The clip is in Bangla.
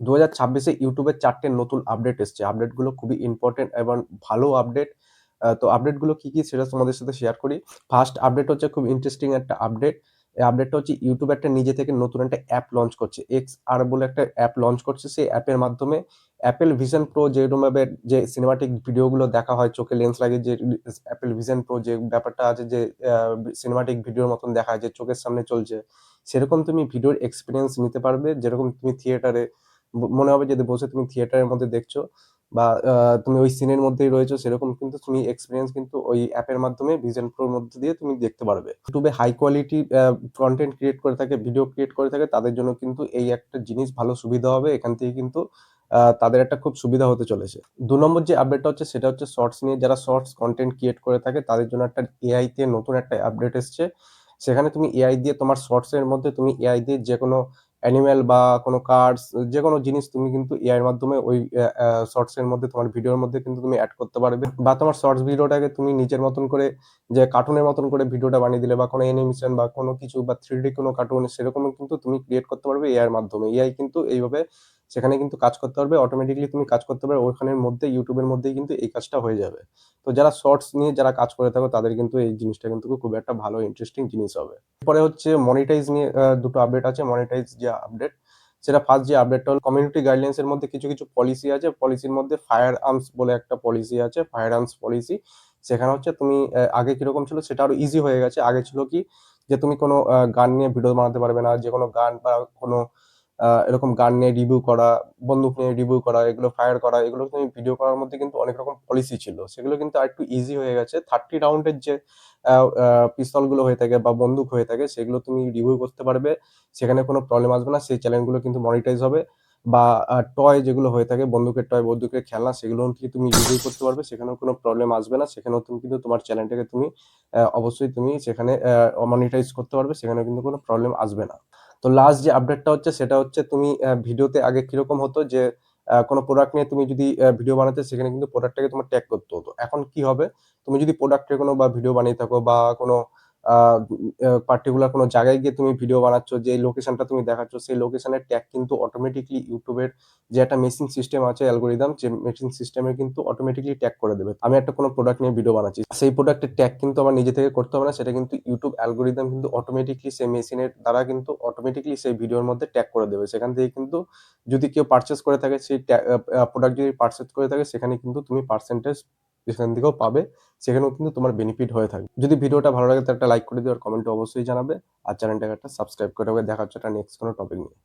2026 এ YouTube এর ৪ টে নতুন আপডেট এসছে। আপডেটগুলো খুবই ইম্পোর্টেন্ট এবং ভালো আপডেট। তো আপডেটগুলো কি, কি সেটা তোমাদের সাথে শেয়ার করি। ফার্স্ট আপডেট হচ্ছে খুব ইন্টারেস্টিং একটা আপডেট। এই আপডেটটা হচ্ছে YouTube একটা নিজে থেকে নতুন একটা অ্যাপ লঞ্চ করছে। XR বলে একটা অ্যাপ লঞ্চ করছে। সেই অ্যাপের মাধ্যমে Apple Vision Pro যেরকমভাবে যে সিনেমাটিক ভিডিওগুলো দেখা হয়, চোখে লেন্স লাগিয়ে যে Apple Vision Pro যে ব্যাপারটা আছে যে আ সিনেমাটিক ভিডিওর মতন দেখায় যে চোখের সামনে চলছে। সেরকম তুমি ভিডিওর এক্সপেরিয়েন্স নিতে পারবে। যেরকম তুমি থিয়েটারে মনে হবে যে বসে তুমি থিয়েটারের মধ্যে দেখছো বা তুমি ওই সিনের মধ্যেই রয়েছো, সেরকম কিন্তু তুমি এক্সপেরিয়েন্স কিন্তু ওই অ্যাপের মাধ্যমে ভিশন প্রোর মধ্যে দিয়ে তুমি দেখতে পারবে। YouTube এ হাই কোয়ালিটি কনটেন্ট ক্রিয়েট করে থাকে, ভিডিও ক্রিয়েট করে থাকে, তাদের জন্য কিন্তু এই একটা জিনিস ভালো সুবিধা হবে। এখান থেকে কিন্তু তাদের একটা খুব সুবিধা হতে চলেছে। ২ নম্বর যে আপডেটটা হচ্ছে সেটা হচ্ছে শর্টস নিয়ে। যারা শর্টস কনটেন্ট ক্রিয়েট করে থাকে তাদের জন্য একটা এআই তে নতুন একটা আপডেট এসছে। সেখানে তুমি এআই দিয়ে তোমার শর্টস এর মধ্যে তুমি এআই দিয়ে যেকোনো অ্যানিমেল বা কোনো কার্ডস যেকোনো জিনিস তুমি কিন্তু এআই এর মাধ্যমে ওই শর্টস এর মধ্যে তোমার ভিডিওর মধ্যে কিন্তু তুমি এড করতে পারবে। বা তোমার শর্টস ভিডিওটাকে তুমি নিজের মতন করে যে কার্টুনের মতন করে ভিডিওটা বানিয়ে দিলে বা কোনো অ্যানিমেশন বা কোনো কিছু বা 3D কোনো কার্টুন সেরকমও কিন্তু তুমি ক্রিয়েট করতে পারবে এআই এর মাধ্যমে। এআই কিন্তু এইভাবে সেখানে কিন্তু কাজ করতে পারবে। অটোমেটিক্যালি তুমি কাজ করতে পারবে। ওখানের মধ্যে YouTube এর মধ্যেই কিন্তু এই কাজটা হয়ে যাবে। তো যারা শর্টস নিয়ে যারা কাজ করে থাকো তাদের কিন্তু এই জিনিসটা কিন্তু খুব একটা ভালো ইন্টারেস্টিং জিনিস হবে। এরপরে হচ্ছে মনিটাইজ নিয়ে দুটো আপডেট আছে। মনিটাইজ যে আপডেট সেটা ফার্স্ট যে আপডেটটা হলো কমিউনিটি গাইডলাইনস এর মধ্যে কিছু, কিছু পলিসি আছে। পলিসির মধ্যে ফায়ার আর্মস বলে একটা পলিসি আছে। Fire arms policy. সেখানে হচ্ছে তুমি আগে কিরকম ছিল সেটা আরো ইজি হয়ে গেছে। আগে ছিল কি যে তুমি কোনো গান নিয়ে ভিডিও বানাতে পারবে না। যেকোনো গান বা কোনো এরকম গান নিয়ে রিভিউ করা, বন্দুক নিয়ে রিভিউ করা, এগুলো ফায়ার করা, এগুলো তুমি ভিডিও করার মধ্যে কিন্তু অনেক রকম পলিসি ছিল। সেগুলো কিন্তু আরেকটু ইজি হয়ে গেছে। 30 রাউন্ডের যে আ আ পিস্তলগুলো হয়ে থাকে বা বন্দুক হয়ে থাকে সেগুলো তুমি রিভিউ করতে পারবে। সেখানে কোনো প্রবলেম আসবে না। সেই চ্যানেলগুলো কিন্তু মনিটাইজ হবে। বা টয় যেগুলো হয়ে থাকে বন্দুকের টয়, বন্দুকের খেলনা সেগুলোও কি তুমি রিভিউ করতে পারবে। সেখানেও কোনো প্রবলেম আসবে না। সেখানেও তুমি কিন্তু তোমার চ্যানেলটাকে তুমি অবশ্যই তুমি সেখানে মনিটাইজ করতে পারবে। সেখানেও কিন্তু কোনো প্রবলেম আসবে না। তো লাস্ট যে আপডেটটা হচ্ছে সেটা হচ্ছে তুমি ভিডিওতে আগে কিরকম হতো যে কোনো প্রোডাক্ট নিয়ে তুমি যদি ভিডিও বানাতে সেখানে কিন্তু প্রোডাক্টটাকে তোমার ট্যাগ করতে হতো। এখন কি হবে? তুমি যদি প্রোডাক্টের কোনো বা ভিডিও বানিয়ে থাকো বা কোনো আ পার্টিকুলার কোনো জায়গায় গিয়ে তুমি ভিডিও বানাচ্ছ, যে লোকেশনটা তুমি দেখাচ্ছ সেই লোকেশনের ট্যাগ কিন্তু অটোমেটিক্যালি YouTube এর যে একটা মেশিং সিস্টেম আছে অ্যালগরিদম, যে মেশিং সিস্টেমে কিন্তু অটোমেটিক্যালি ট্যাগ করে দেবে। আমি একটা কোনো প্রোডাক্ট নিয়ে ভিডিও বানাচ্ছি। সেই প্রোডাক্টের ট্যাগ কিন্তু আমার নিজে থেকে করতে হবে না। সেটা কিন্তু YouTube অ্যালগরিদম কিন্তু অটোমেটিক্যালি সেই মেশিনের দ্বারা কিন্তু অটোমেটিক্যালি সেই ভিডিওর মধ্যে ট্যাগ করে দেবে। সেখান থেকে কিন্তু যদি কেউ পারচেজ করে থাকে সেই ট্যা আ আ প্রোডাক্ট যদি পারচেজ করে থাকে সেখানে কিন্তু তুমি পার্সেন্টেজ সেখান থেকেও পাবে। সেখানেও কিন্তু তোমার বেনিফিট হয়ে থাকবে। যদি ভিডিওটা ভালো লাগে তো একটা লাইক করে দিও আর কমেন্টে অবশ্যই জানাবে। আর চ্যানেলটাকে একটা সাবস্ক্রাইব করে রাখবে। দেখা হচ্ছে একটা নেক্সট কোনো টপিক নিয়ে।